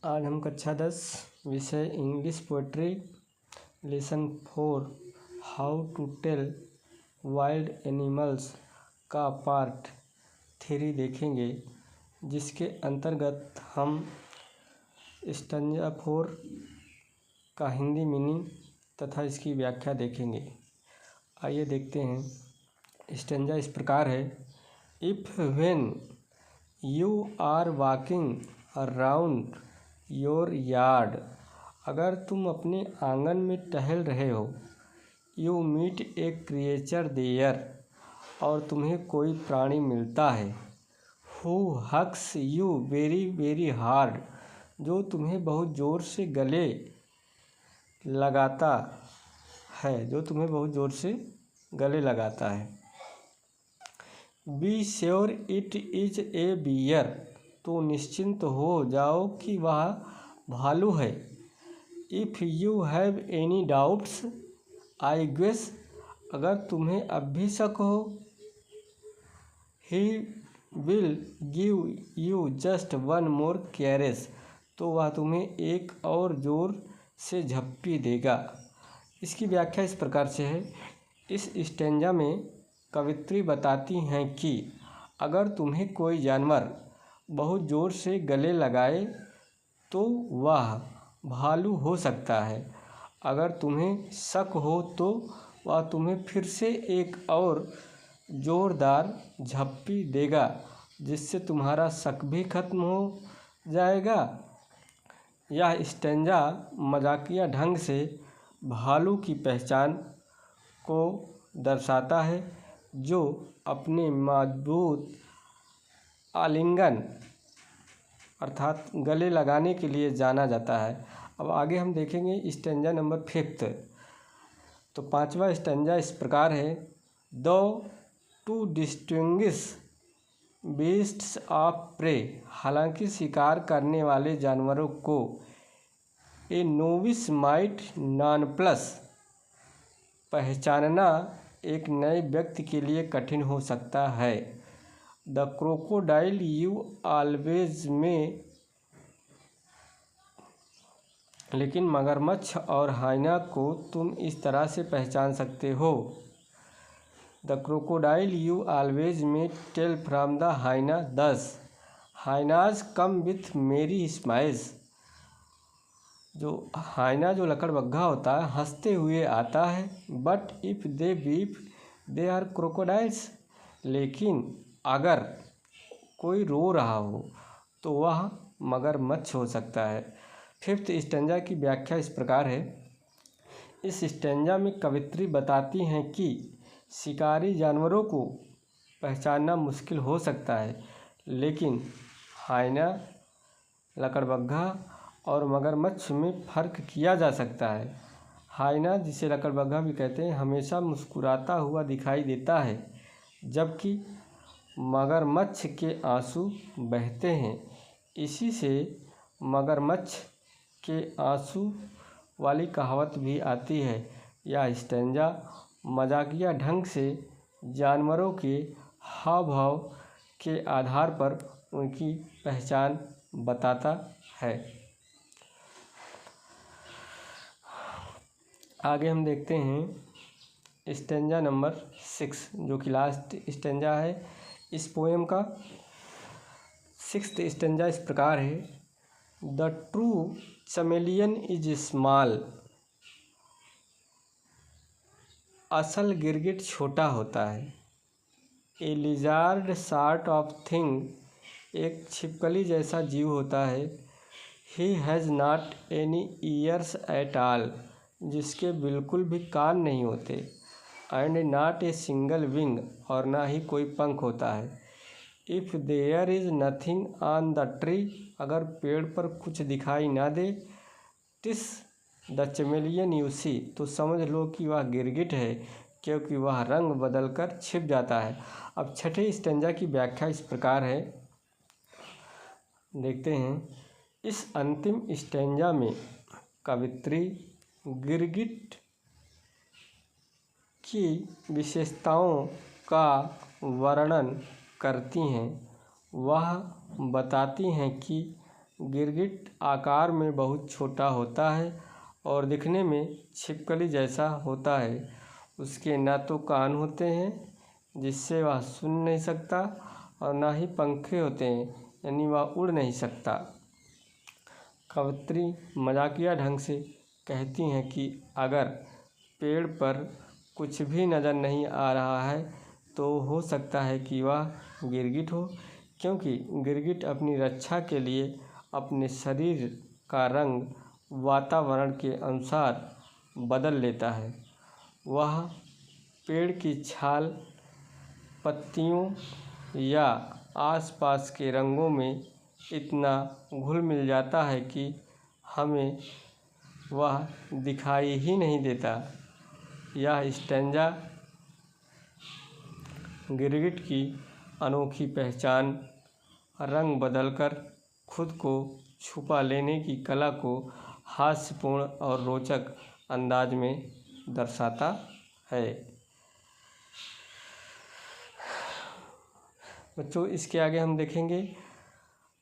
आज हम कक्षा 10 विषय English poetry lesson 4 how to tell wild animals का पार्ट 3 देखेंगे, जिसके अंतर्गत हम स्टैंजा 4 का हिंदी मीनिंग तथा इसकी व्याख्या देखेंगे। आइए देखते हैं। स्टैंजा इस प्रकार है। If when you are walking around your yard, अगर तुम अपने आंगन में टहल रहे हो, you meet a creature there, और तुम्हें कोई प्राणी मिलता है, who hugs you very very hard, जो तुम्हें बहुत ज़ोर से गले लगाता है, be sure it is a bear, तो निश्चिंत हो जाओ कि वह भालू है। If you have any doubts I guess, अगर तुम्हें अब भी शक हो, he will give you just one more caress, तो वह तुम्हें एक और ज़ोर से झप्पी देगा। इसकी व्याख्या इस प्रकार से है। इस स्टैंजा में कवित्री बताती हैं कि अगर तुम्हें कोई जानवर बहुत ज़ोर से गले लगाए तो वह भालू हो सकता है। अगर तुम्हें शक हो तो वह तुम्हें फिर से एक और ज़ोरदार झप्पी देगा, जिससे तुम्हारा शक भी खत्म हो जाएगा। यह स्टैंजा मजाकिया ढंग से भालू की पहचान को दर्शाता है, जो अपने मजबूत आलिंगन अर्थात गले लगाने के लिए जाना जाता है। अब आगे हम देखेंगे स्टैंजा नंबर 5। तो 5वां स्टैंजा इस प्रकार है। दो to distinguish beasts of prey, हालांकि शिकार करने वाले जानवरों को ए नोविस माइट नॉनप्लस, पहचानना एक नए व्यक्ति के लिए कठिन हो सकता है। द क्रोकोडाइल यू ऑलवेज में, लेकिन मगरमच्छ और हाइना को तुम इस तरह से पहचान सकते हो। द क्रोकोडाइल यू ऑलवेज में टेल फ्रॉम द हाइना दस, हाइनाज कम विथ मेरी स्माइल्स, जो हाइना जो लकड़बग्घा होता है हंसते हुए आता है। But if they weep they are crocodiles, लेकिन अगर कोई रो रहा हो तो वह मगरमच्छ हो सकता है। 5th स्टैंजा की व्याख्या इस प्रकार है। इस स्टैंजा में कवित्री बताती हैं कि शिकारी जानवरों को पहचानना मुश्किल हो सकता है, लेकिन हाइना, लकड़बग्घा और मगरमच्छ में फ़र्क किया जा सकता है। हाइना, जिसे लकड़बग्घा भी कहते हैं, हमेशा मुस्कुराता हुआ दिखाई देता है, जबकि मगरमच्छ के आंसू बहते हैं। इसी से मगरमच्छ के आंसू वाली कहावत भी आती है। यह स्टैंजा मजाकिया ढंग से जानवरों के हाव भाव के आधार पर उनकी पहचान बताता है। आगे हम देखते हैं स्टैंजा नंबर 6, जो कि लास्ट स्टैंजा है इस पोएम का। 6th स्टैंजा इस प्रकार है। द ट्रू चमेलियन इज स्मॉल, असल गिरगिट छोटा होता है। ए लिजार्ड सॉर्ट ऑफ थिंग, एक छिपकली जैसा जीव होता है। He has not any years at all, जिसके बिल्कुल भी कान नहीं होते। And not a single wing, और ना ही कोई पंख होता है। If there is nothing on the tree, अगर पेड़ पर कुछ दिखाई ना दे, टिस द चमेलियन यू सी, तो समझ लो कि वह गिरगिट है, क्योंकि वह रंग बदलकर छिप जाता है। अब 6ठे स्टैंजा की व्याख्या इस प्रकार है, देखते हैं। इस अंतिम स्टैंजा में कवित्री गिरगिट की विशेषताओं का वर्णन करती हैं। वह बताती हैं कि गिरगिट आकार में बहुत छोटा होता है और दिखने में छिपकली जैसा होता है। उसके ना तो कान होते हैं जिससे वह सुन नहीं सकता और ना ही पंखे होते हैं यानी वह उड़ नहीं सकता। कवयित्री मजाकिया ढंग से कहती हैं कि अगर पेड़ पर कुछ भी नज़र नहीं आ रहा है तो हो सकता है कि वह गिरगिट हो, क्योंकि गिरगिट अपनी रक्षा के लिए अपने शरीर का रंग वातावरण के अनुसार बदल लेता है। वह पेड़ की छाल, पत्तियों या आसपास के रंगों में इतना घुल मिल जाता है कि हमें वह दिखाई ही नहीं देता। यह स्टैंजा गिरगिट की अनोखी पहचान, रंग बदलकर खुद को छुपा लेने की कला को हास्यपूर्ण और रोचक अंदाज में दर्शाता है। बच्चों, इसके आगे हम देखेंगे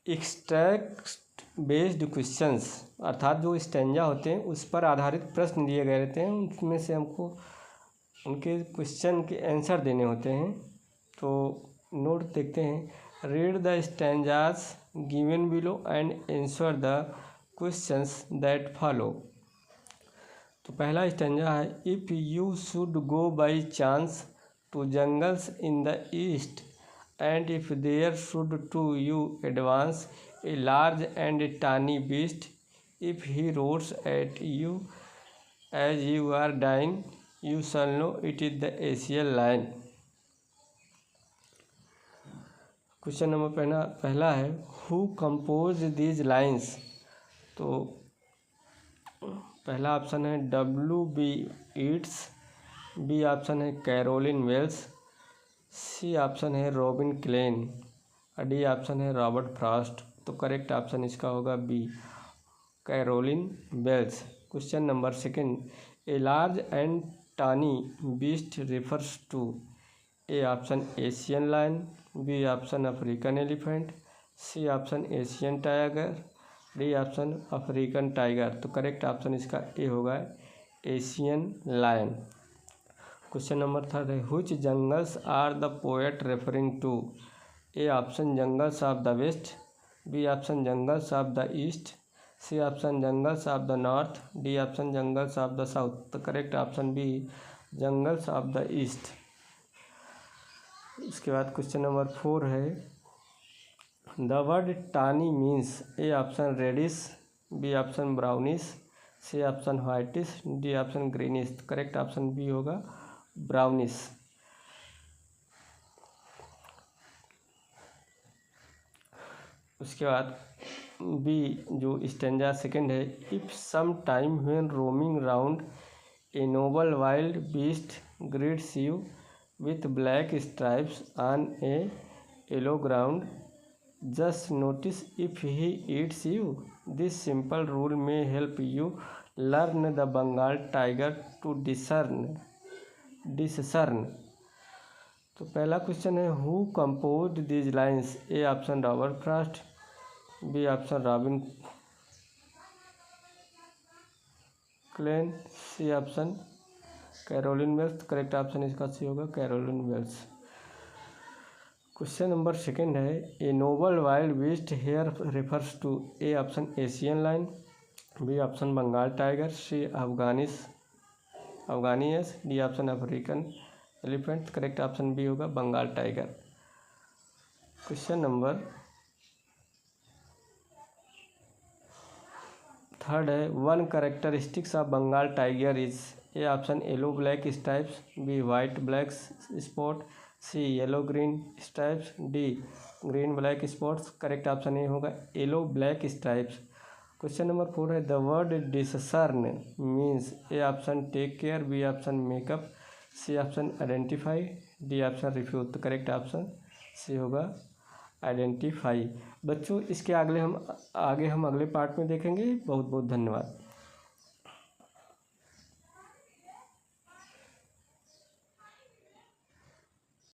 एक्सट्रैक्ट बेस्ड क्वेश्चंस, अर्थात जो स्टैंजा होते हैं उस पर आधारित प्रश्न दिए गए रहते हैं, उनमें से हमको उनके क्वेश्चन के आंसर देने होते हैं। तो नोट देखते हैं। Read the stanzas given below and answer the questions that follow. तो पहला स्टैंजा है, if you should go by chance to jungles in the east and if there should to you advance a large and tiny beast, if he roars at you as you are dying, you shall know it is the Asian lion। Question number पहला है, who composed these lines। तो पहला option है W.B. Yeats, B option है Carolyn Wells, C option है Robin Klein, D option है Robert Frost. तो correct option इसका होगा B, Carolyn Wells. Question number second, a large and tawny beast refers to, A option Asian lion, B option African elephant, C option Asian tiger, D option African tiger. तो correct option इसका A होगा, Asian lion. Question number third है, which jungles are the poet referring to, A option jungles of the west, B option jungles of the east, C option jungles of the north, D option jungles of the south. तो correct option B, jungles of the east. इसके बाद question number 4 है, the word tawny means, A option reddish, B option brownish, C option whitish, D option greenish. Correct option B होगा, brownish. उसके बाद B जो stanza second है, if some time when roaming round a noble wild beast greets you with black stripes on a yellow ground, just notice if he eats you. This simple rule may help you learn the Bengal tiger to discern. तो पहला question है, who composed these lines, A option Robert Frost, B option Robin Klein, C option Carolyn Wells. Correct option इसका C होगा, Carolyn Wells. Question number second है, a noble wild beast hair refers to, A option Asian lion, B option Bengal tiger, C अफगानियस, D option African elephant. Correct option B होगा, Bengal tiger. Question number third है, one characteristics of Bengal tiger is, A option yellow black stripes, B white black spot, C yellow green stripes, D green black spots. Correct option A होगा, yellow black stripes. Question number 4 है, the word discern means, A option take care, B option makeup, C option identify, D option refuse. तो correct option C होगा, identify. बच्चों, इसके आगे हम अगले part में देखेंगे। बहुत बहुत धन्यवाद।